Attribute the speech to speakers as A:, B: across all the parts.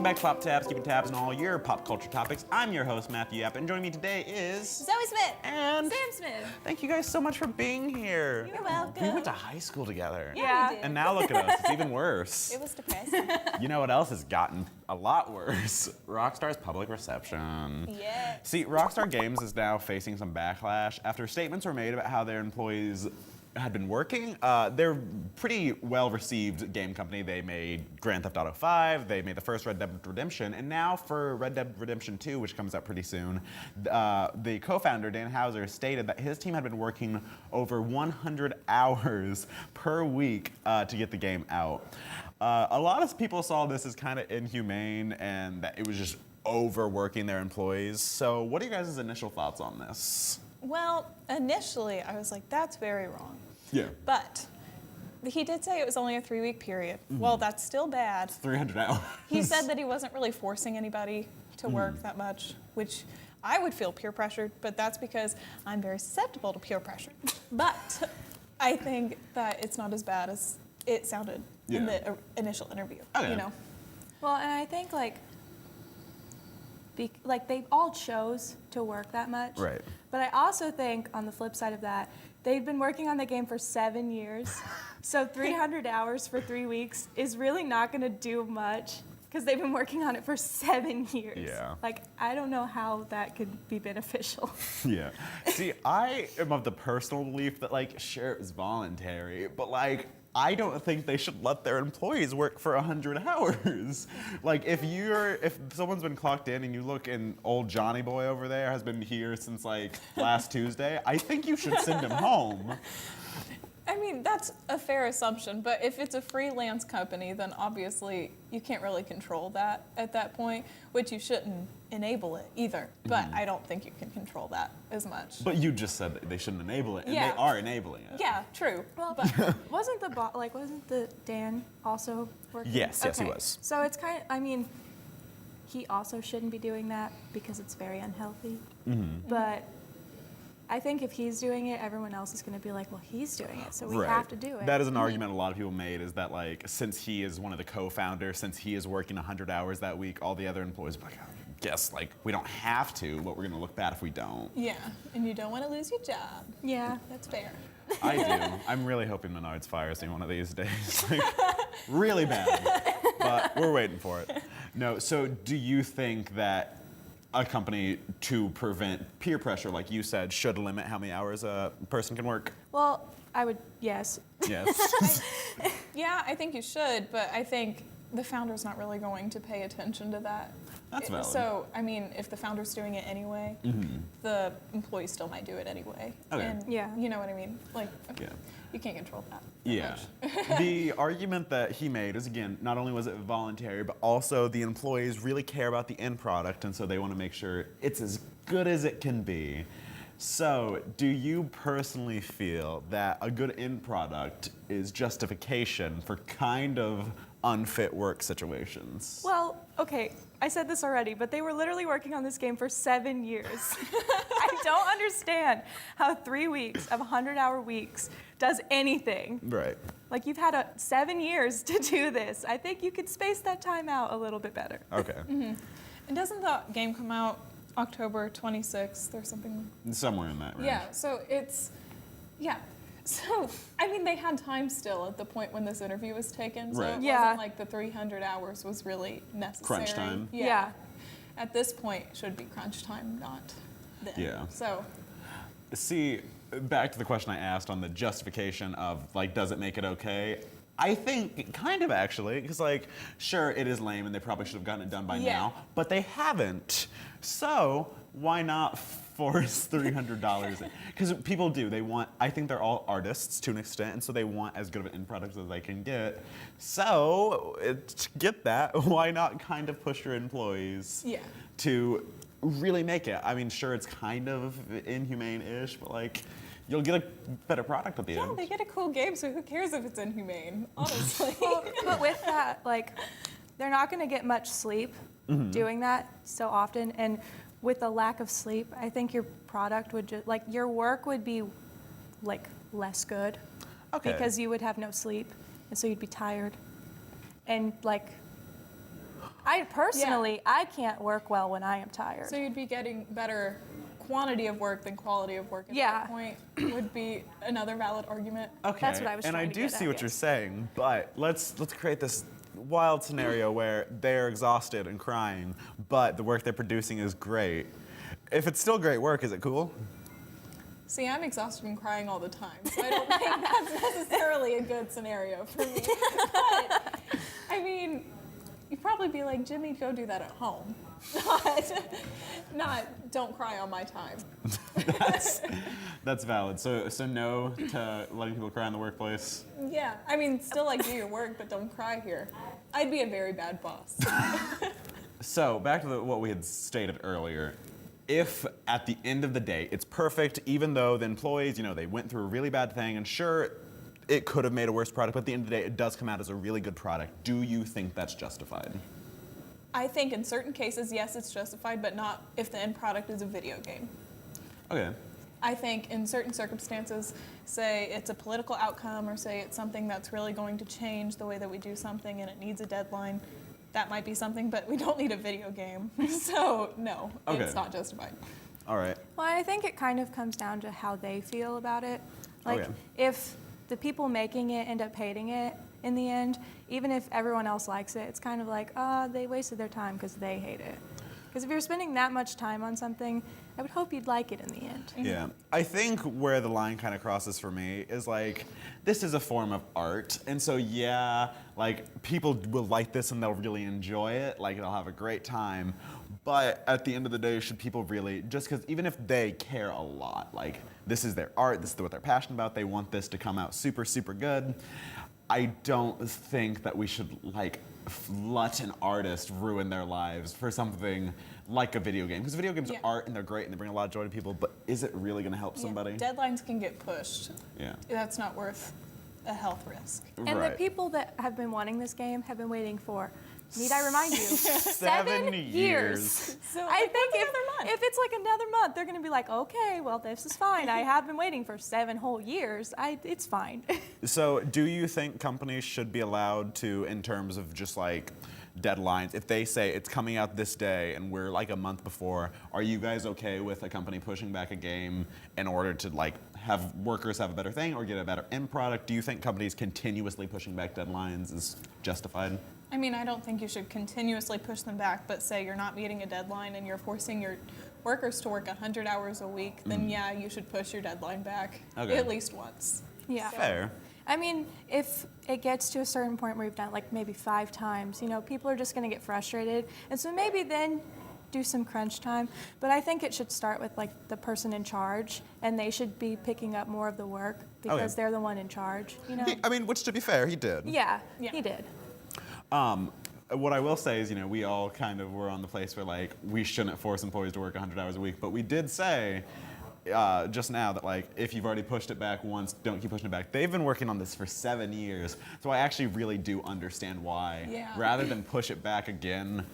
A: Welcome back to Pop Tabs, keeping tabs on all your pop culture topics. I'm your host, Matthew Yapp, and joining me today is...
B: Zoey Smith.
A: And...
B: Sam Smith.
A: Thank you guys so much for being here.
B: You're welcome.
A: We went to high school together.
B: Yeah, we did.
A: And now look at us, it's even worse.
B: It was depressing.
A: You know what else has gotten a lot worse? Rockstar's public reception.
B: Yes.
A: See, Rockstar Games is now facing some backlash after statements were made about how their employees had been working. They're pretty well-received game company. They made Grand Theft Auto 5, they made the first Red Dead Redemption, and now for Red Dead Redemption 2, which comes out pretty soon, the co-founder, Dan Houser, stated that his team had been working over 100 hours per week to get the game out. A lot of people saw this as kind of inhumane and that it was just overworking their employees. So what are you guys' initial thoughts on this?
B: Well, initially I was like, that's very wrong.
A: Yeah.
B: But he did say it was only a 3-week period. Mm-hmm. Well, that's still bad.
A: 300 hours.
B: He said that he wasn't really forcing anybody to work that much, which I would feel peer pressured, but that's because I'm very susceptible to peer pressure. But I think that it's not as bad as it sounded in the initial interview.
A: Okay.
B: You know?
C: Well, and I think they all chose to work that much.
A: Right.
C: But I also think on the flip side of that, they've been working on the game for 7 years. So 300 hours for 3 weeks is really not going to do much because they've been working on it for 7 years.
A: Yeah.
C: Like, I don't know how that could be beneficial.
A: Yeah. See, I am of the personal belief that, like, sure, it was voluntary, but, like, I don't think they should let their employees work for 100 hours. Like, if someone's been clocked in and you look and old Johnny Boy over there has been here since, like, last Tuesday, I think you should send him home.
B: I mean, that's a fair assumption, but if it's a freelance company, then obviously you can't really control that at that point, which you shouldn't enable it either. But I don't think you can control that as much.
A: But you just said that they shouldn't enable it, and
B: Yeah.
A: they are enabling it.
B: Yeah, true.
C: Well,
B: But
C: wasn't the Dan also working?
A: Yes, he was.
C: So it's kind of, I mean, he also shouldn't be doing that because it's very unhealthy.
A: Mm-hmm.
C: But I think if he's doing it, everyone else is going to be like, well, he's doing it, so we
A: Right.
C: have to do it.
A: That is an argument a lot of people made, is that, like, since he is one of the co-founders, since he is working 100 hours that week, all the other employees are like, I guess, like, we don't have to, but we're going to look bad if we don't.
B: yeah, and you don't want to lose your job.
C: Yeah.
B: That's fair.
A: I do. I'm really hoping Menards fires me one of these days. Like, really bad. But we're waiting for it. No, so do you think that a company, to prevent peer pressure, like you said, should limit how many hours a person can work?
C: Well, I would, yes.
A: Yes.
B: Yeah, I think you should, but I think the founder's not really going to pay attention to that.
A: That's valid.
B: So, I mean, if the founder's doing it anyway, the employee still might do it anyway.
A: Okay.
B: And
C: Yeah.
B: you know what I mean? Like,
A: Yeah.
B: you can't control that.
A: Yeah. The argument that he made is, again, not only was it voluntary, but also the employees really care about the end product, and so they want to make sure it's as good as it can be. So, do you personally feel that a good end product is justification for kind of unfit work situations?
C: Well, okay, I said this already, but they were literally working on this game for 7 years. I don't understand how 3 weeks of 100-hour weeks does anything.
A: Right.
C: Like, you've had 7 years to do this. I think you could space that time out a little bit better.
A: Okay.
B: And doesn't the game come out October 26th or something?
A: Somewhere in that range.
B: Yeah, so it's, yeah. So, I mean, they had time still at the point when this interview was taken, so
A: Right.
B: it
C: Yeah.
B: wasn't like the 300 hours was really necessary.
A: Crunch time.
C: Yeah.
B: At this point, it should be crunch time, not then.
A: Yeah.
B: So,
A: See, back to the question I asked on the justification of, like, does it make it okay? I think kind of, actually, because, like, sure, it is lame and they probably should have gotten it done by
B: Yeah.
A: now, but they haven't. So why not force $300 in? Because people do. They want, I think they're all artists to an extent, and so they want as good of an end product as they can get. So to get that, why not kind of push your employees
B: Yeah.
A: to really make it? I mean, sure, it's kind of inhumane-ish, but, like, you'll get a better product at the
B: yeah,
A: end.
B: they get a cool game, so who cares if it's inhumane, honestly.
C: Well, but with that, like, they're not going to get much sleep doing that so often. And with the lack of sleep, I think your product would just, like, your work would be, like, less good.
A: Okay.
C: Because you would have no sleep, and so you'd be tired. And, like, I personally, I can't work well when I am tired.
B: So you'd be getting better quantity of work than quality of work at
C: Yeah.
B: that point would be another valid argument.
A: Okay.
C: That's what I was
A: and I
C: trying to
A: do
C: get
A: see
C: at,
A: what you're
C: yes.
A: saying, but let's create this wild scenario where they're exhausted and crying, but the work they're producing is great. If it's still great work, is it cool?
B: See, I'm exhausted and crying all the time, so I don't think that's necessarily a good scenario for me. But, I mean, you'd probably be like, Jimmy, go do that at home. Not don't cry on my time.
A: That's valid. So no to letting people cry in the workplace.
B: Yeah, I mean, still like do your work, but don't cry here. I'd be a very bad boss.
A: So back to what we had stated earlier. If at the end of the day it's perfect, even though the employees, they went through a really bad thing, and sure, it could have made a worse product, but at the end of the day, it does come out as a really good product. Do you think that's justified?
B: I think in certain cases, yes, it's justified, but not if the end product is a video game.
A: Okay.
B: I think in certain circumstances, say it's a political outcome or say it's something that's really going to change the way that we do something and it needs a deadline, that might be something, but we don't need a video game. So no,
A: Okay.
B: It's not justified.
A: All right.
C: Well, I think it kind of comes down to how they feel about it. Like,
A: Okay.
C: if the people making it end up hating it in the end, even if everyone else likes it, it's kind of like, they wasted their time because they hate it. Because if you're spending that much time on something, I would hope you'd like it in the end.
A: Yeah. I think where the line kind of crosses for me is like, this is a form of art. And so, yeah, like people will like this and they'll really enjoy it. Like they'll have a great time. But at the end of the day, should people really, just because even if they care a lot, like this is their art, this is what they're passionate about, they want this to come out super, super good. I don't think that we should like let an artist ruin their lives for something like a video game. Because video games
B: Yeah.
A: are art and they're great and they bring a lot of joy to people, but is it really going to help somebody?
B: Yeah, deadlines can get pushed.
A: Yeah.
B: That's not worth a health risk.
C: And
A: Right.
C: the people that have been wanting this game have been waiting for, need I remind you,
A: 7
C: years.
B: So
C: I
B: like,
C: think
B: what's another month?
C: if it's like another month, they're going to be like, okay, well, this is fine. I have been waiting for 7 whole years. It's fine.
A: So do you think companies should be allowed to, in terms of just like deadlines, if they say it's coming out this day and we're like a month before, are you guys okay with a company pushing back a game in order to like have workers have a better thing or get a better end product? Do you think companies continuously pushing back deadlines is justified?
B: I mean, I don't think you should continuously push them back, but say you're not meeting a deadline and you're forcing your workers to work 100 hours a week, then yeah, you should push your deadline back
A: Okay.
B: at least once.
C: Yeah.
A: Fair.
C: I mean, if it gets to a certain point where you've done it like maybe 5 times, people are just going to get frustrated. And so maybe then do some crunch time. But I think it should start with like the person in charge, and they should be picking up more of the work because they're the one in charge,
A: I mean, which to be fair, he did.
C: Yeah,
B: Yeah.
C: he did.
A: What I will say is, we all kind of were on the place where like we shouldn't force employees to work 100 hours a week, but we did say just now that like if you've already pushed it back once, don't keep pushing it back. They've been working on this for 7 years, so I actually really do understand why.
B: Yeah.
A: Rather than push it back again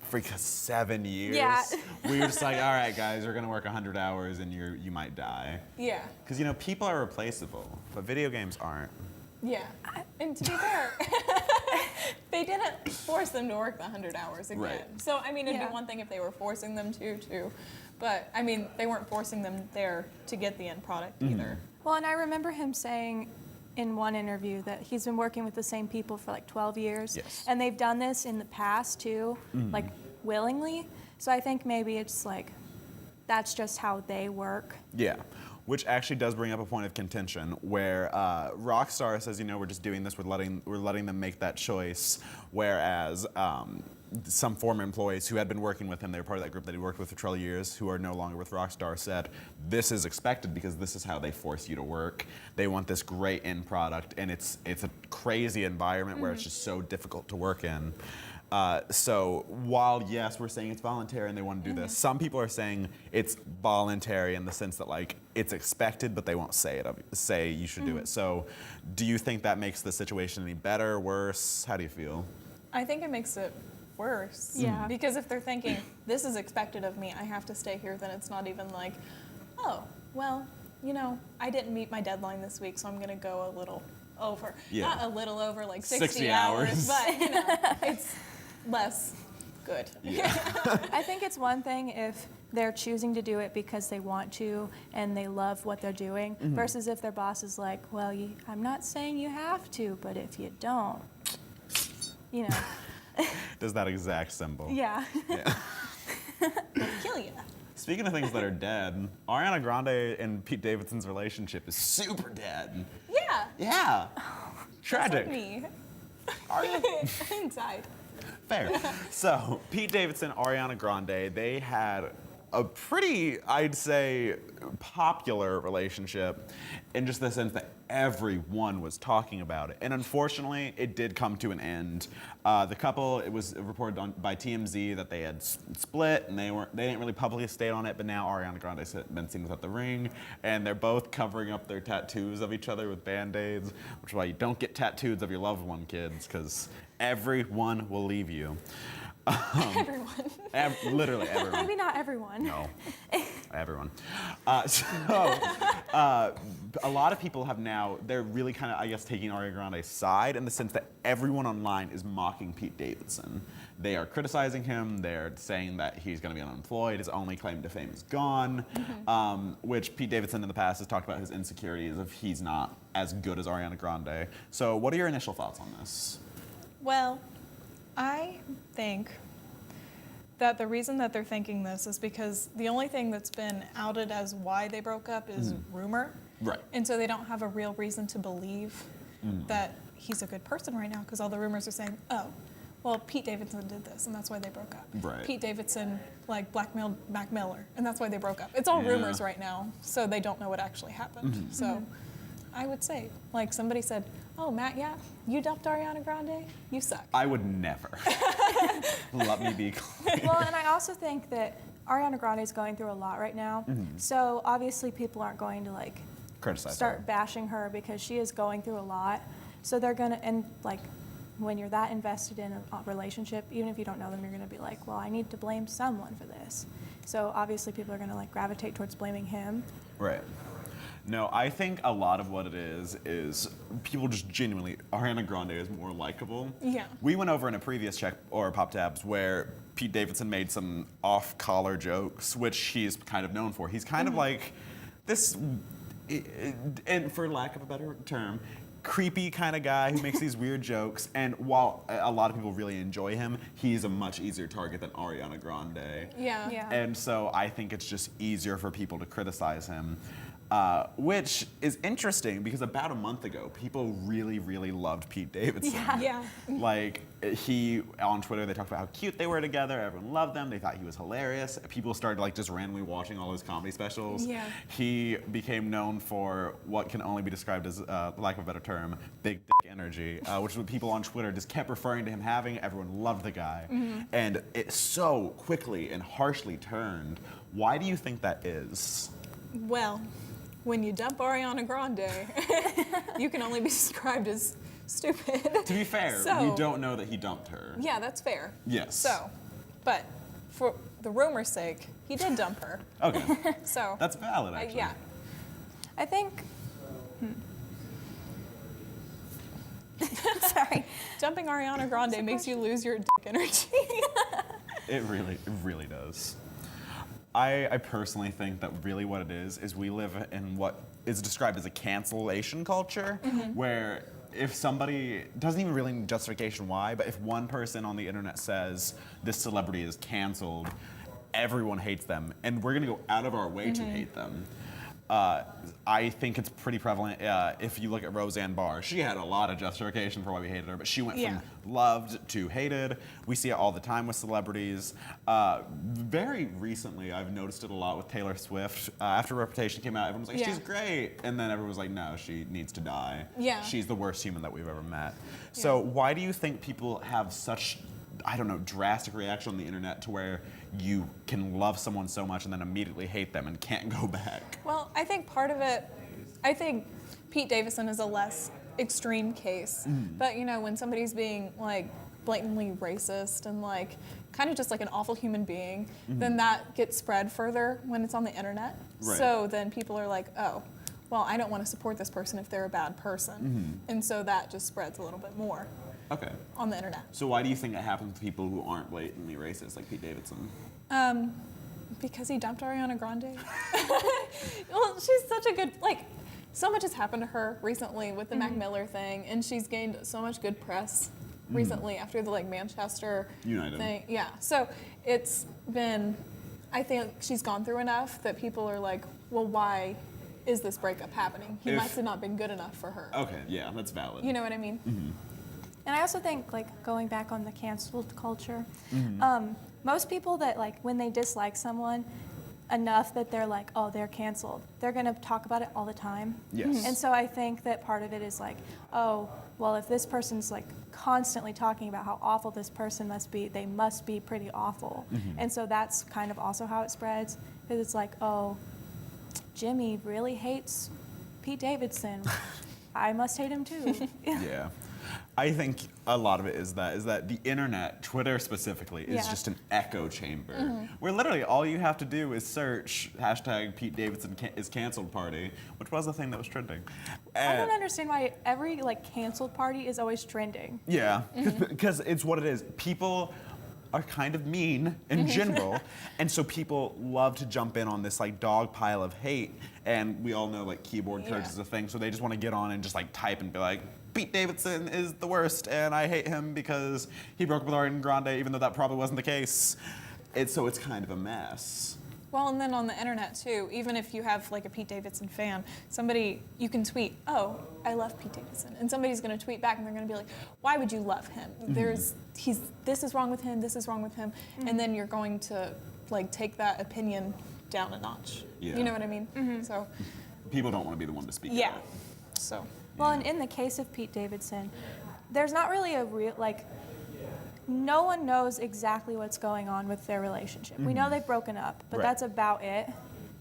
A: for 7 years,
C: Yeah.
A: we were just like, all right, guys, we're gonna work 100 hours and you might die.
B: Yeah,
A: Because people are replaceable, but video games aren't.
B: yeah. And to be fair, they didn't force them to work the 100 hours again.
A: Right.
B: So, I mean, it'd
C: Yeah.
B: be one thing if they were forcing them to, too. But, I mean, they weren't forcing them there to get the end product either.
C: Well, and I remember him saying in one interview that he's been working with the same people for like 12 years.
A: Yes.
C: And they've done this in the past too, like willingly. So I think maybe it's like, that's just how they work.
A: Yeah, which actually does bring up a point of contention where Rockstar says, we're just doing this, we're letting them make that choice, whereas some former employees who had been working with him, they were part of that group that he worked with for 12 years, who are no longer with Rockstar, said, this is expected because this is how they force you to work. They want this great end product, and it's a crazy environment where it's just so difficult to work in. So while, yes, we're saying it's voluntary and they want to do this, some people are saying it's voluntary in the sense that, like, it's expected, but they won't say you should do it. So do you think that makes the situation any better, worse? How do you feel?
B: I think it makes it worse.
C: Yeah.
B: Because if they're thinking, this is expected of me, I have to stay here, then it's not even like, oh, well, I didn't meet my deadline this week, so I'm going to go a little over.
A: Yeah.
B: Not a little over, like
A: 60
B: 60 hours,
A: hours.
B: but, it's less Good.
A: Yeah.
C: I think it's one thing if they're choosing to do it because they want to and they love what they're doing, versus if their boss is like, well, I'm not saying you have to, but if you don't, you know.
A: Does that exact symbol.
C: Yeah.
A: Yeah.
B: Killion.
A: Speaking of things that are dead, Ariana Grande and Pete Davidson's relationship is super dead.
B: Yeah.
A: Yeah. Tragic.
B: Like me.
A: Are you?
B: Inside.
A: Fair. So, Pete Davidson, Ariana Grande, they had a pretty, I'd say, popular relationship in just the sense that everyone was talking about it. And unfortunately, it did come to an end. The couple, it was reported by TMZ that they had split and they didn't really publicly state on it, but now Ariana Grande's been seen without the ring, and they're both covering up their tattoos of each other with Band-Aids, which is why you don't get tattoos of your loved one, kids, because everyone will leave you.
B: Everyone.
A: Literally everyone.
C: Maybe not everyone.
A: No, everyone. A lot of people have now, they're really kind of, I guess, taking Ariana Grande's side in the sense that everyone online is mocking Pete Davidson. They are criticizing him. They're saying that he's going to be unemployed. His only claim to fame is gone, which Pete Davidson in the past has talked about his insecurities if he's not as good as Ariana Grande. So what are your initial thoughts on this?
B: Well, I think that the reason that they're thinking this is because the only thing that's been outed as why they broke up is rumor.
A: Right.
B: And so they don't have a real reason to believe that he's a good person right now, because all the rumors are saying, oh, well, Pete Davidson did this, and that's why they broke up.
A: Right.
B: Pete Davidson, like, blackmailed Mac Miller, and that's why they broke up. It's all rumors right now, so they don't know what actually happened. So I would say, like, somebody said, oh, Matt, yeah, you dumped Ariana Grande? You suck.
A: I would never. Let me be clear.
C: Well, and I also think that Ariana Grande is going through a lot right now. So obviously people aren't going to like
A: Criticize
C: start
A: her.
C: bashing her because she is going through a lot. So they're gonna, and like when you're that invested in a relationship, even if you don't know them, you're gonna be like, well, I need to blame someone for this. So obviously people are gonna like gravitate towards blaming him.
A: Right. No, I think a lot of what it is people just genuinely, Ariana Grande is more likable.
B: Yeah.
A: We went over in a previous check or pop tabs where Pete Davidson made some off-collar jokes, which he's kind of known for. He's kind of like this, and for lack of a better term, creepy kind of guy who makes these weird jokes. And while a lot of people really enjoy him, he's a much easier target than Ariana Grande.
B: Yeah.
C: Yeah.
A: And so I think it's just easier for people to criticize him. Which is interesting because about a month ago, people really, really loved Pete Davidson.
B: Yeah.
A: Like, on Twitter, they talked about how cute they were together. Everyone loved them. They thought he was hilarious. People started, like, just randomly watching all his comedy specials.
B: Yeah.
A: He became known for what can only be described as, lack of a better term, big dick energy, which is what people on Twitter just kept referring to him having. Everyone loved the guy. And it so quickly and harshly turned. Why do you think that is?
B: Well, when you dump Ariana Grande, you can only be described as stupid.
A: To be fair,
B: So-
A: we don't know that he dumped her.
B: Yeah, that's fair.
A: Yes.
B: So, but for the rumor's sake, he did dump her.
A: Okay.
B: So,
A: That's valid, actually.
B: yeah.
C: I think. Sorry.
B: Dumping Ariana Grande makes you lose your dick energy.
A: It really does. I personally think that really what it is we live in what is described as a cancellation culture, where if somebody doesn't even really need justification why, but if one person on the internet says this celebrity is canceled, everyone hates them, and we're gonna go out of our way to hate them. I think it's pretty prevalent. If you look at Roseanne Barr, she had a lot of justification for why we hated her, but she went
B: Yeah.
A: from loved to hated. We see it all the time with celebrities. Very recently, I've noticed it a lot with Taylor Swift. After Reputation came out, everyone was like,
B: Yeah.
A: she's great. And then everyone was like, no, she needs to die.
B: Yeah.
A: She's the worst human that we've ever met. So why do you think people have such, I don't know, drastic reaction on the internet to where you can love someone so much and then immediately hate them and can't go back?
B: Well, I think part of it, I think Pete Davidson is a less extreme case. But, you know, when somebody's being, like, blatantly racist and, like, kind of just like an awful human being, then that gets spread further when it's on the internet.
A: Right.
B: So then people are like, oh, well, I don't want to support this person if they're a bad person. And so that just spreads a little bit more.
A: Okay.
B: on the internet.
A: So why do you think it happens to people who aren't blatantly racist, like Pete Davidson?
B: Because he dumped Ariana Grande. Well, she's such a good, like, so much has happened to her recently with the Mac Miller thing, and she's gained so much good press recently after the, like, Manchester
A: United
B: thing. Yeah, so it's been, I think she's gone through enough that people are like, well, why is this breakup happening? He must have not been good enough for her.
A: Okay, yeah, that's valid.
B: You know what I mean?
C: And I also think, like, going back on the canceled culture, most people that, like, when they dislike someone enough that they're like, oh, they're canceled, they're going to talk about it all the time.
A: Yes.
C: And so I think that part of it is like, oh, well, if this person's, like, constantly talking about how awful this person must be, they must be pretty awful. And so that's kind of also how it spreads, because it's like, oh, Jimmy really hates Pete Davidson. I must hate him too.
A: Yeah. I think a lot of it is that the internet, Twitter specifically, is
C: Yeah.
A: just an echo chamber where literally all you have to do is search hashtag Pete Davidson is canceled party, which was a thing that was trending.
C: I don't understand why every, like, canceled party is always trending.
A: Yeah, because it's what it is. People are kind of mean in general, and so people love to jump in on this, like, dog pile of hate, and we all know, like, keyboard courage is a thing, so they just want to get on and just, like, type and be like, Pete Davidson is the worst, and I hate him because he broke up with Ariana Grande, even though that probably wasn't the case. So it's kind of a mess.
B: Well, and then on the internet too, even if you have like a Pete Davidson fan, you can tweet, oh, I love Pete Davidson. And somebody's gonna tweet back and they're gonna be like, why would you love him? This is wrong with him, this is wrong with him. And then you're going to, like, take that opinion down a notch.
A: Yeah.
B: You know what I mean? So,
A: People don't want to be the one to speak
B: yeah.
A: out.
B: So,
C: Well, and in the case of Pete Davidson, there's not really a real, like, no one knows exactly what's going on with their relationship. We know they've broken up, but
A: Right.
C: that's about it,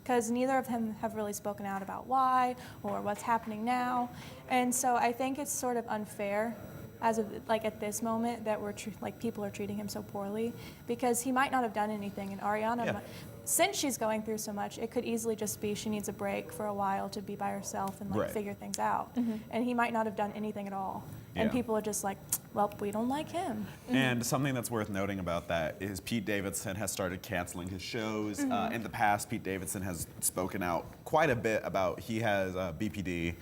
C: because neither of them have really spoken out about why or what's happening now. And so I think it's sort of unfair as of, like, at this moment that people are treating him so poorly, because he might not have done anything, and Ariana,
A: Yeah.
C: since she's going through so much, it could easily just be she needs a break for a while to be by herself and, like,
A: Right.
C: figure things out. And he might not have done anything at all. And
A: Yeah.
C: people are just like, well, we don't like him.
A: And something that's worth noting about that is Pete Davidson has started canceling his shows. In the past, Pete Davidson has spoken out quite a bit about, he has BPD,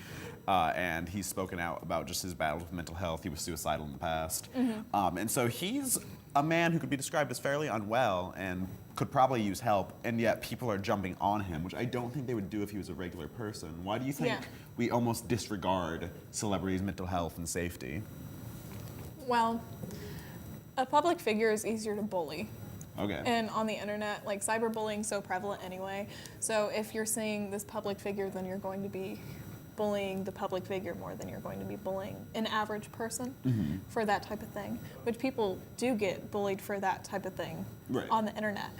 A: and he's spoken out about just his battle with mental health. He was suicidal in the past. And so he's a man who could be described as fairly unwell and could probably use help, and yet people are jumping on him, which I don't think they would do if he was a regular person. Why do you think
B: Yeah.
A: we almost disregard celebrities' mental health and safety?
B: well, a public figure is easier to bully.
A: Okay.
B: And on the internet, like, cyberbullying is so prevalent anyway. So if you're seeing this public figure, then you're going to be bullying the public figure more than you're going to be bullying an average person for that type of thing, which people do get bullied for that type of thing
A: Right.
B: on the internet.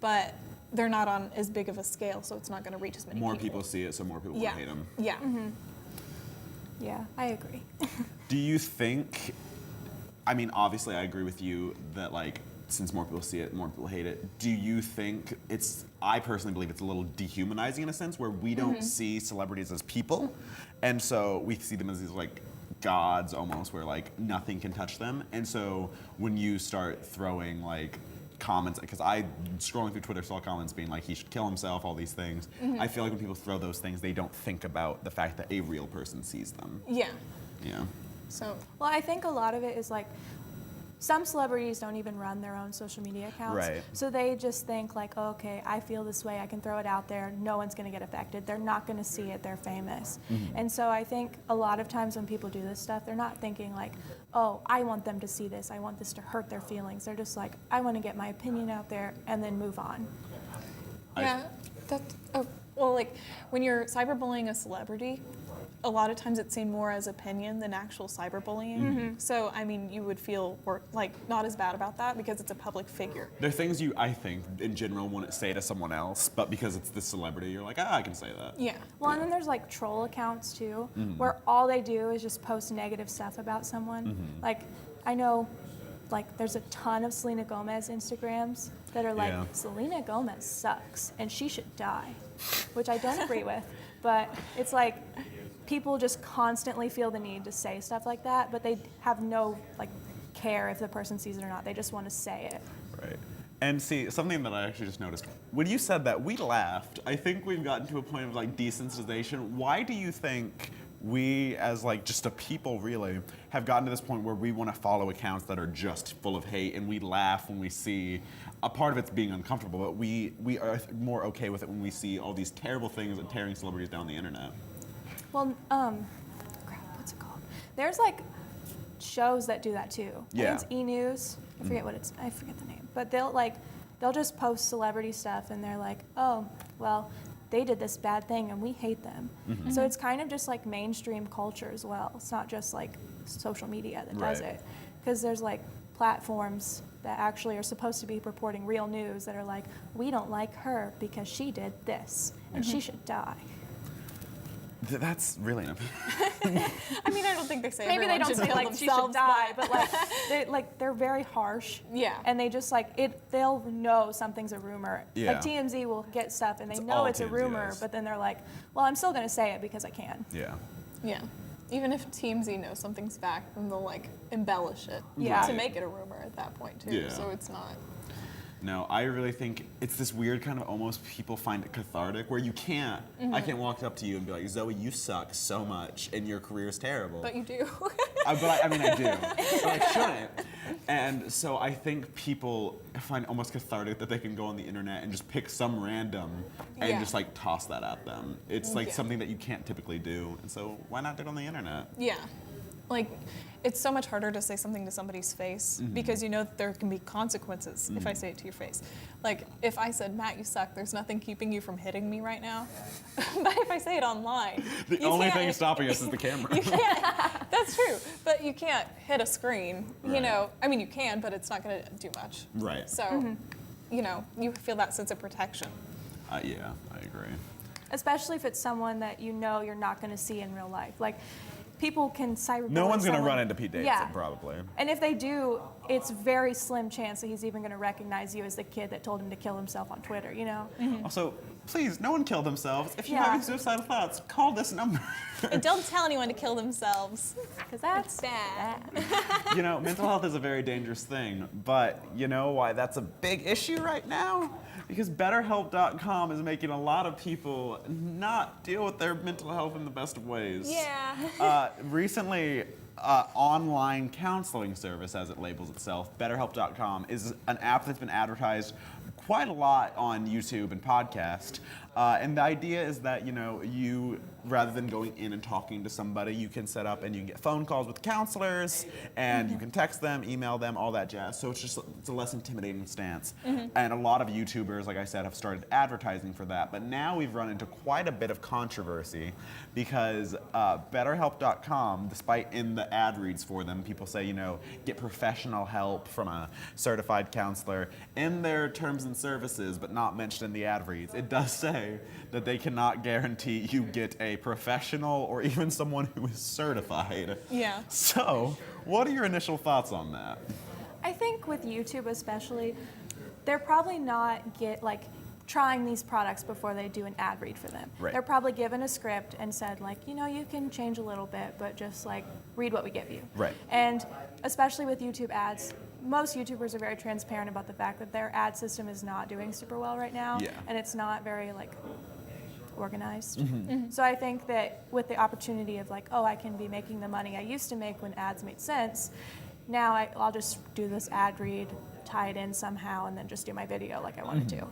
B: But they're not on as big of a scale, so it's not going to reach as many
A: More
B: people.
A: people see it, so more people
B: Yeah.
A: will hate him.
B: Yeah.
C: Yeah, I agree.
A: Do you think, I mean, obviously I agree with you that, like, since more people see it, more people hate it. Do you think I personally believe it's a little dehumanizing in a sense where we don't see celebrities as people, and so we see them as these, like, gods almost, where, like, nothing can touch them. And so when you start throwing, like, comments, because I, scrolling through Twitter, saw comments being like, he should kill himself, all these things. I feel like when people throw those things, they don't think about the fact that a real person sees them.
B: Yeah.
A: Yeah.
B: So,
C: Well, I think a lot of it is, like, some celebrities don't even run their own social media accounts.
A: Right.
C: So they just think, like, oh, okay, I feel this way, I can throw it out there, no one's going to get affected, they're not going to see it, they're famous. And so I think a lot of times when people do this stuff, they're not thinking, like, oh, I want them to see this, I want this to hurt their feelings. They're just like, I want to get my opinion out there and then move on.
B: yeah. Well, like, when you're cyberbullying a celebrity, a lot of times it's seen more as opinion than actual cyberbullying. So, I mean, you would feel not as bad about that because it's a public figure.
A: There are things you, I think, in general, wouldn't say to someone else, but because it's the celebrity, you're like, I can say that.
B: Yeah.
C: Well, and then there's, like, troll accounts too, where all they do is just post negative stuff about someone. Like, I know, like, there's a ton of Selena Gomez Instagrams that are like,
A: Yeah.
C: Selena Gomez sucks and she should die, which I don't agree with, but it's like, people just constantly feel the need to say stuff like that, but they have no like care if the person sees it or not. They just want to say it.
A: Right. And see, something that I actually just noticed, when you said that, we laughed. I think we've gotten to a point of like desensitization. Why do you think we, as like just a people really, have gotten to this point where we want to follow accounts that are just full of hate, and we laugh when we see a part of it's being uncomfortable, but we are more okay with it when we see all these terrible things and tearing celebrities down the internet?
C: Well, crap, what's it called? There's like shows that do that too.
A: Yeah.
C: I think it's E-News. I forget the name. But they'll just post celebrity stuff and they're like, oh, well, they did this bad thing and we hate them. So it's kind of just like mainstream culture as well. It's not just like social media that does
A: Right.
C: it. Because there's like platforms that actually are supposed to be reporting real news that are like, we don't like her because she did this and she should die.
A: That's really
B: I mean, I don't think they say
C: Maybe they
B: everyone
C: don't
B: should
C: say
B: kill
C: like she should
B: themselves,
C: die, but they're very harsh.
B: Yeah.
C: And they just like it. They'll know something's a rumor.
A: Yeah.
C: Like TMZ will get stuff and they
A: It's
C: know
A: all
C: it's a
A: TMZ
C: rumor,
A: does.
C: but then they're like, well, I'm still gonna say it because I can.
A: Yeah.
B: Yeah. Even if TMZ knows something's fact, then they'll like embellish it
C: Yeah.
B: to make it a rumor at that point too.
A: Yeah.
B: So it's not.
A: No, I really think it's this weird kind of almost people find it cathartic where you can't, I can't walk up to you and be like, Zoey, you suck so much and your career is terrible.
B: But you do.
A: I mean, I do, but I shouldn't. And so I think people find almost cathartic that they can go on the internet and just pick some random and
B: Yeah.
A: just like toss that at them. It's like
B: Yeah.
A: something that you can't typically do, and so why not do it on the internet?
B: Yeah. Like, it's so much harder to say something to somebody's face because you know that there can be consequences if I say it to your face. Like, if I said, Matt, you suck, there's nothing keeping you from hitting me right now. But if I say it online,
A: The
B: you
A: only
B: can't-
A: thing stopping us is the camera.
B: You can't. That's true. But you can't hit a screen. You
A: Right.
B: know, I mean, you can, but it's not going to do much.
A: Right.
B: So, you know, you feel that sense of protection.
A: Yeah, I agree.
C: Especially if it's someone that you know you're not gonna see in real life. Like people can cyberbully.
A: No one's gonna
C: someone-
A: run into Pete Davidson,
C: Yeah.
A: probably.
C: And if they do, it's very slim chance that he's even gonna recognize you as the kid that told him to kill himself on Twitter. You know.
A: Also, please, no one kill themselves. If you're
C: Yeah.
A: having suicidal thoughts, call this number.
B: And don't tell anyone to kill themselves.
C: Because that's
B: bad.
A: You know, mental health is a very dangerous thing, but you know why that's a big issue right now? Because BetterHelp.com is making a lot of people not deal with their mental health in the best of ways.
B: Yeah.
A: Recently, online counseling service, as it labels itself, BetterHelp.com, is an app that's been advertised quite a lot on YouTube and podcast. And the idea is that, you know, you, rather than going in and talking to somebody, you can set up and you can get phone calls with counselors, and you can text them, email them, all that jazz. So it's a less intimidating stance. And a lot of YouTubers, like I said, have started advertising for that. But now we've run into quite a bit of controversy because BetterHelp.com, despite in the ad reads for them, people say, you know, get professional help from a certified counselor in their terms and services, but not mentioned in the ad reads. It does say that they cannot guarantee you get a professional or even someone who is certified.
B: Yeah.
A: So, what are your initial thoughts on that?
C: I think with YouTube especially, they're probably not trying these products before they do an ad read for them.
A: Right.
C: They're probably given a script and said like, you know, you can change a little bit, but just like read what we give you.
A: Right.
C: And especially with YouTube ads, most YouTubers are very transparent about the fact that their ad system is not doing super well right now,
A: Yeah.
C: and it's not very like organized. So I think that with the opportunity of like, oh, I can be making the money I used to make when ads made sense, now I'll just do this ad read, tie it in somehow, and then just do my video like I want to do.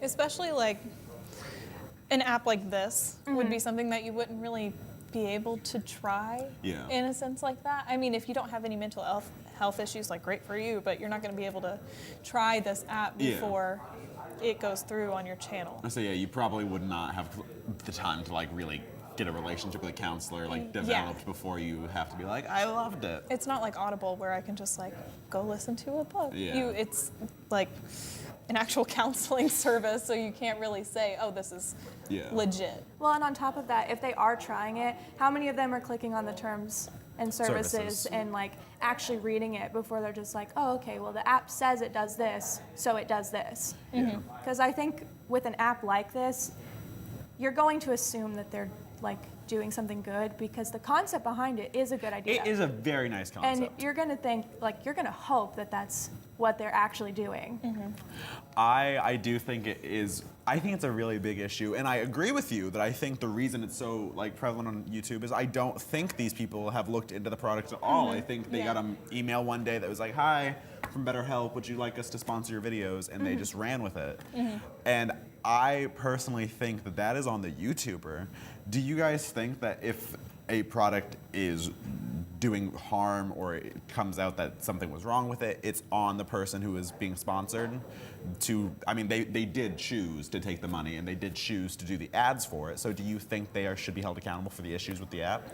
B: Especially like an app like this would be something that you wouldn't really be able to try
A: Yeah.
B: in a sense like that. I mean, if you don't have any mental health issues, like great for you, but you're not going to be able to try this app
A: Yeah.
B: before it goes through on your channel.
A: So yeah, you probably would not have the time to like really get a relationship with a counselor like developed before you have to be like, I loved it.
B: It's not like Audible where I can just like go listen to a book.
A: Yeah.
B: It's like an actual counseling service, so you can't really say, oh, this is
A: Yeah.
B: legit.
C: Well, and on top of that, if they are trying it, how many of them are clicking on the terms and services,
A: Services.
C: and like actually reading it before they're just like, oh, okay, well the app says it does this, so it does this. Because I think with an app like this, you're going to assume that they're like doing something good because the concept behind it is a good idea.
A: It is a very nice concept.
C: And you're gonna think, like, you're gonna hope that that's what they're actually doing.
A: I do think it is. I think it's a really big issue, and I agree with you that I think the reason it's so like prevalent on YouTube is I don't think these people have looked into the product at all. I think they got an email one day that was like, "Hi, from BetterHelp, would you like us to sponsor your videos?" And they just ran with it. And I personally think that that is on the YouTuber. Do you guys think that if a product is doing harm or it comes out that something was wrong with it, it's on the person who is being sponsored to, I mean, they did choose to take the money and they did choose to do the ads for it. So do you think they should be held accountable for the issues with the app?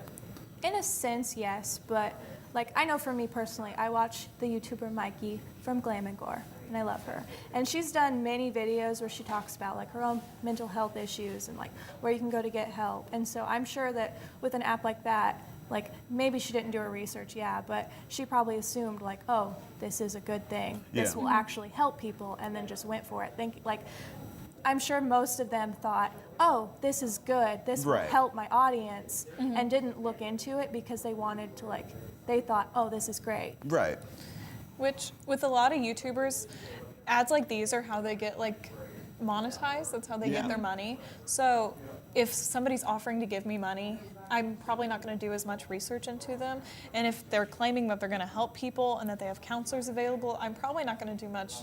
C: In a sense, yes, but like I know for me personally, I watch the YouTuber Mikey from Glam and Gore, and I love her. And she's done many videos where she talks about like her own mental health issues and like where you can go to get help. And so I'm sure that with an app like that, like maybe she didn't do her research, but she probably assumed like, oh, this is a good thing. This will actually help people, and then just went for it. I'm sure most of them thought, oh, this is good. This will help my audience, and didn't look into it because they wanted to they thought, oh, this is great.
A: Right.
B: Which, with a lot of YouTubers, ads like these are how they get monetized. That's how they get their money. So if somebody's offering to give me money, I'm probably not going to do as much research into them. And if they're claiming that they're going to help people and that they have counselors available, I'm probably not going to do much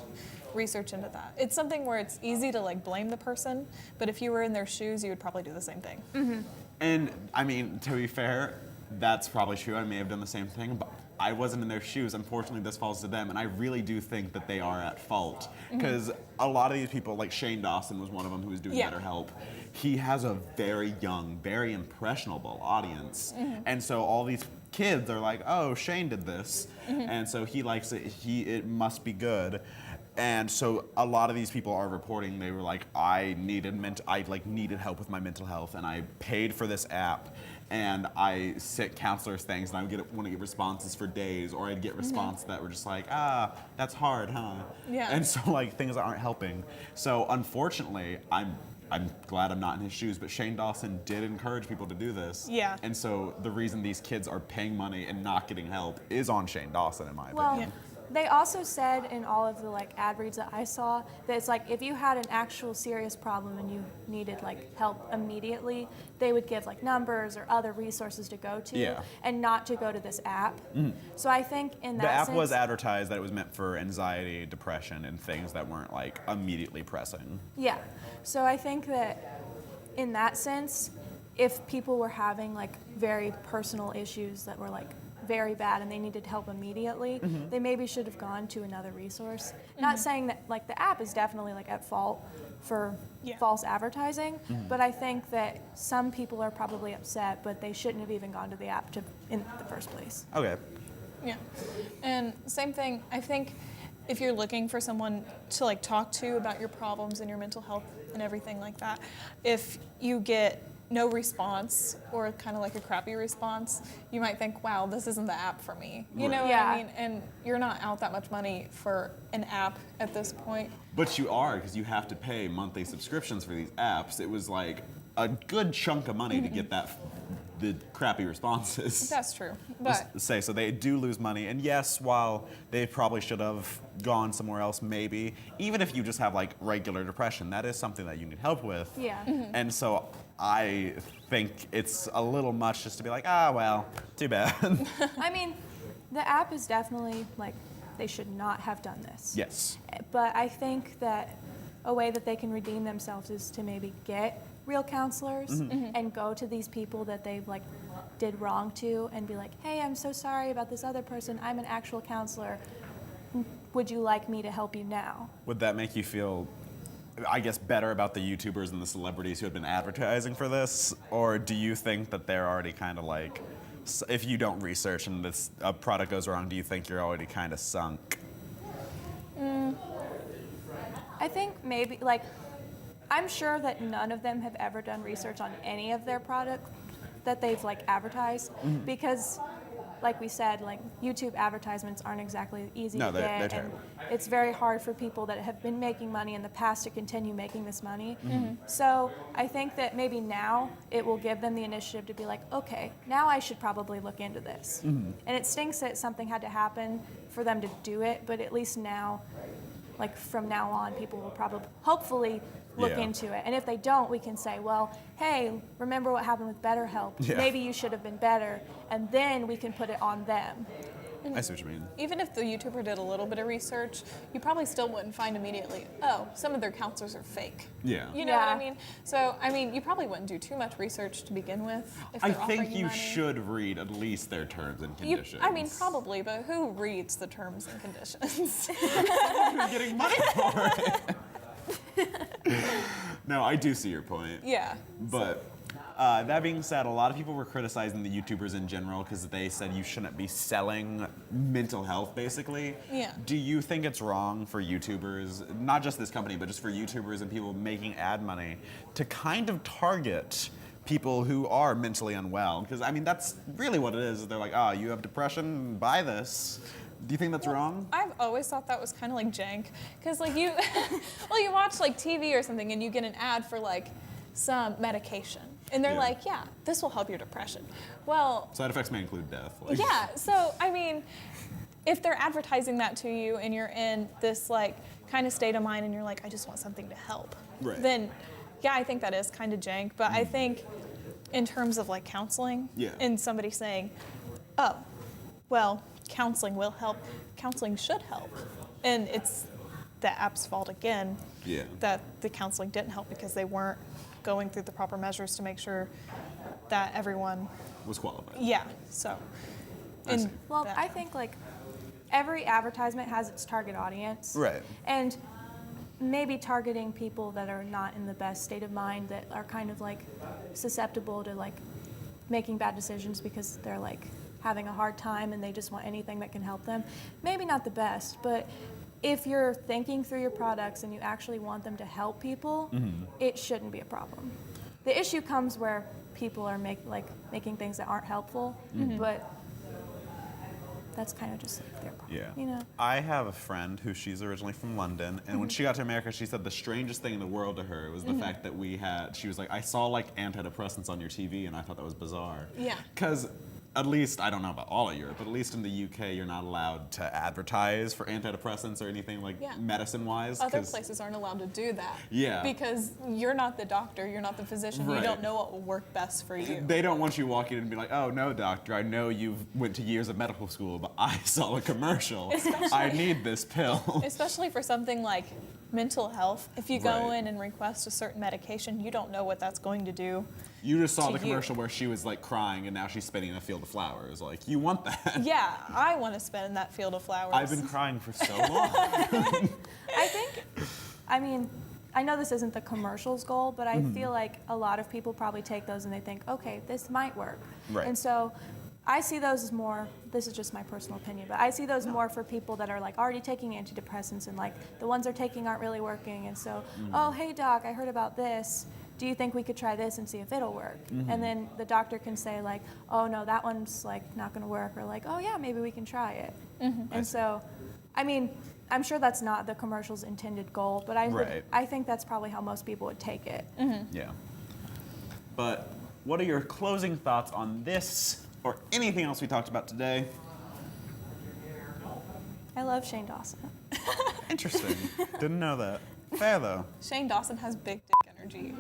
B: research into that. It's something where it's easy to blame the person, but if you were in their shoes, you would probably do the same thing.
A: And I mean, to be fair, that's probably true. I may have done the same thing, but I wasn't in their shoes. Unfortunately, this falls to them, and I really do think that they are at fault. Because a lot of these people, like Shane Dawson was one of them who was doing BetterHelp. He has a very young, very impressionable audience. And so all these kids are like, oh, Shane did this. And so he likes it. It must be good. And so a lot of these people are reporting they were like, I needed help with my mental health, and I paid for this app, and I sent counselors things, and I would want to get responses for days, or I'd get responses that were just like, that's hard, huh?
B: Yeah.
A: And so things aren't helping. So unfortunately, I'm glad I'm not in his shoes, but Shane Dawson did encourage people to do this. Yeah. And so the reason these kids are paying money and not getting help is on Shane Dawson, in my opinion.
C: They also said in all of the ad reads that I saw that it's if you had an actual serious problem and you needed help immediately, they would give numbers or other resources to go to, and not to go to this app. So I think in that
A: the app
C: sense,
A: was advertised that it was meant for anxiety, depression, and things that weren't immediately pressing.
C: Yeah. So I think that in that sense, if people were having very personal issues that were very bad and they needed help immediately, they maybe should have gone to another resource. Not saying that the app is definitely at fault for false advertising, but I think that some people are probably upset, but they shouldn't have even gone to the app in the first place.
A: Okay.
B: Yeah. And same thing, I think if you're looking for someone to talk to about your problems and your mental health and everything like that, if you get no response or kind of a crappy response, you might think, wow, this isn't the app for me. You know what I mean? And you're not out that much money for an app at this point.
A: But you are, because you have to pay monthly subscriptions for these apps. It was a good chunk of money to get the crappy responses.
B: That's true. But
A: so they do lose money. And yes, while they probably should have gone somewhere else, maybe, even if you just have regular depression, that is something that you need help with.
C: Yeah.
A: And so I think it's a little much just to be well, too bad.
C: I mean, the app is definitely they should not have done this.
A: Yes.
C: But I think that a way that they can redeem themselves is to maybe get real counselors and go to these people that they've did wrong to and be like, hey, I'm so sorry about this other person. I'm an actual counselor. Would you like me to help you now?
A: Would that make you feel, I guess, better about the YouTubers and the celebrities who have been advertising for this? Or do you think that they're already kind of if you don't research and a product goes wrong, do you think you're already kind of sunk?
C: I think maybe, I'm sure that none of them have ever done research on any of their product that they've advertised, because like we said, like YouTube advertisements aren't exactly easy
A: No,
C: to
A: they're
C: get, and
A: terrible.
C: it's very hard for people that have been making money in the past to continue making this money.
A: Mm-hmm.
C: So I think that maybe now it will give them the initiative to be like, okay, now I should probably look into this.
A: Mm-hmm.
C: And it stinks that something had to happen for them to do it, but at least now, like from now on, people will probably, hopefully, look
A: Yeah.
C: into it. And if they don't, we can say, well, hey, remember what happened with BetterHelp?
A: Yeah.
C: Maybe you should have been better, and then we can put it on them.
A: I see what you mean.
B: Even if the YouTuber did a little bit of research, you probably still wouldn't find immediately, oh, some of their counselors are fake.
A: Yeah.
B: You know what I
C: Yeah.
B: mean? So, I mean, you probably wouldn't do too much research to begin with if
A: I
B: they're offering
A: think you
B: money.
A: should read at least their terms and
B: You,
A: conditions.
B: I mean, probably, but who reads the terms and conditions?
A: You're getting money for it. No, I do see your point.
B: Yeah.
A: But that being said, a lot of people were criticizing the YouTubers in general because they said you shouldn't be selling mental health, basically.
B: Yeah.
A: Do you think it's wrong for YouTubers, not just this company, but just for YouTubers and people making ad money, to kind of target people who are mentally unwell? Because, I mean, that's really what it is. They're like, oh, you have depression, buy this. Do you think that's wrong?
B: I've always thought that was kind of like jank, because like you, well, you watch like TV or something and you get an ad for like some medication, and they're
A: Yeah.
B: like, yeah, this will help your depression. Well,
A: Side effects may include death. Like,
B: yeah. So I mean, if they're advertising that to you and you're in this like kind of state of mind and you're like, I just want something to help,
A: Right.
B: then yeah, I think that is kind of jank. But I think in terms of like counseling,
A: Yeah.
B: and somebody saying, oh, well, counseling will help, counseling should help, and it's the app's fault again
A: Yeah.
B: that the counseling didn't help because they weren't going through the proper measures to make sure that everyone,
A: Was qualified.
B: yeah, so.
A: I see.
C: Well,
B: that-
C: I think like every advertisement has its target audience.
A: Right.
C: And maybe targeting people that are not in the best state of mind, that are kind of like susceptible to like making bad decisions because they're like having a hard time and they just want anything that can help them. Maybe not the best, but if you're thinking through your products and you actually want them to help people, it shouldn't be a problem. The issue comes where people are making things that aren't helpful, but that's kind of just like their problem.
A: Yeah.
C: You know?
A: I have a friend who she's originally from London, and when she got to America, she said the strangest thing in the world to her was the fact that she was like, I saw like antidepressants on your TV, and I thought that was bizarre.
B: Yeah.
A: Because at least, I don't know about all of Europe, but at least in the UK, you're not allowed to advertise for antidepressants or anything like
B: Yeah.
A: medicine-wise.
B: Other
A: 'cause-
B: places aren't allowed to do that.
A: Yeah.
B: Because you're not the doctor, you're not the physician,
A: Right.
B: you don't know what will work best for you.
A: They don't want you walking in and be like, oh, no, doctor, I know you went to years of medical school, but I saw a commercial. I need this pill.
B: Especially for something like mental health. If you go
A: Right.
B: in and request a certain medication, you don't know what that's going to do.
A: You just saw
B: To
A: the
B: you.
A: commercial where she was like crying and now she's spinning in a field of flowers. Like, you want that.
B: Yeah, I want to spend in that field of flowers.
A: I've been crying for so long.
C: I mean, I know this isn't the commercial's goal, but I feel like a lot of people probably take those and they think, okay, this might work.
A: Right.
C: And so I see those as more, this is just my personal opinion, but I see those more for people that are like already taking antidepressants and like the ones they're taking aren't really working. And so, oh, hey doc, I heard about this. Do you think we could try this and see if it'll work? And then the doctor can say like, oh no, that one's like not gonna work, or like, oh yeah, maybe we can try it. And so, I mean, I'm sure that's not the commercial's intended goal, but
A: Right.
C: I think that's probably how most people would take it.
A: Yeah. But what are your closing thoughts on this or anything else we talked about today?
C: I love Shane Dawson.
A: Interesting. Didn't know that. Fair though.
B: Shane Dawson has big dick energy.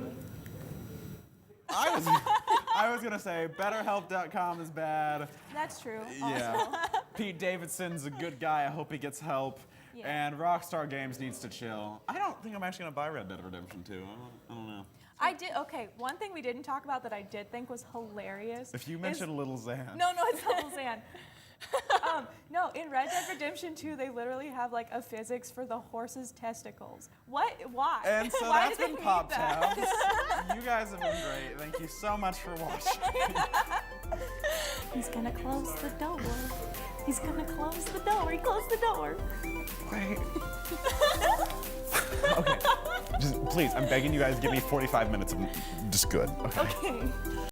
A: I was gonna say BetterHelp.com is bad.
C: That's true.
A: Yeah. Pete Davidson's a good guy. I hope he gets help.
C: Yeah.
A: And Rockstar Games needs to chill. I don't think I'm actually gonna buy Red Dead Redemption 2. I don't know.
C: I did. Okay, one thing we didn't talk about that I did think was hilarious.
A: If you
C: is-
A: mention Little Zan.
C: No, it's not Little Zan. No, in Red Dead Redemption 2, they literally have like a physics for the horse's testicles. What? Why?
A: And so
C: Why
A: that's
C: do they
A: been
C: need
A: Pop
C: that?
A: Tabs. You guys have been great. Thank you so much for watching.
C: He's gonna close the door. He's gonna close the door. He closed the door.
A: Wait. Okay. Just please, I'm begging you guys, give me 45 minutes of just good. Okay.
C: Okay.